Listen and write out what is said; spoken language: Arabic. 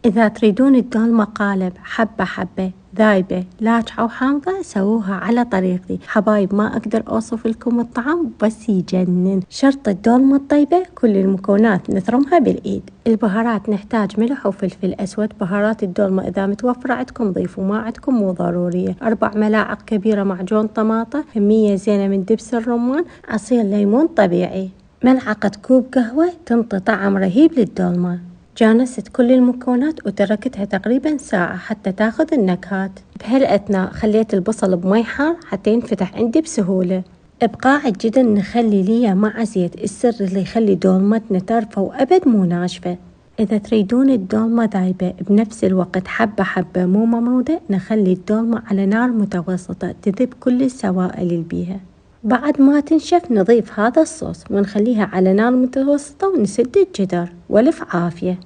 إذا تريدون الدولمة قالب حبة حبة ذايبة لاجعة وحامضة سووها على طريقتي. حبايب ما أقدر أوصف لكم الطعم بس يجنن. شرط الدولمة الطيبة كل المكونات نثرمها بالإيد. البهارات نحتاج ملح وفلفل أسود. بهارات الدولمة إذا متوفرة عندكم ضيفوا، ما عندكم مو ضرورية. 4 ملاعق كبيرة معجون طماطة، كمية زينة من دبس الرمان، عصير ليمون طبيعي، ملعقة كوب قهوة تنطي طعم رهيب للدولمة. جانست كل المكونات وتركتها تقريبا ساعة حتى تاخذ النكهات. بهالأثناء خليت البصل بمي حار حتى ينفتح عندي بسهولة. بقاع الجدن نخلي ليه مع زيت، السر اللي يخلي دولمتنا ترفة وأبد مو ناشفة. إذا تريدون الدولمة ذايبة بنفس الوقت حبة حبة مو ممرودة، نخلي الدولمة على نار متوسطة تذب كل السوائل اللي بيها. بعد ما تنشف نضيف هذا الصوص ونخليها على نار متوسطة ونسد الجدار. والف عافية.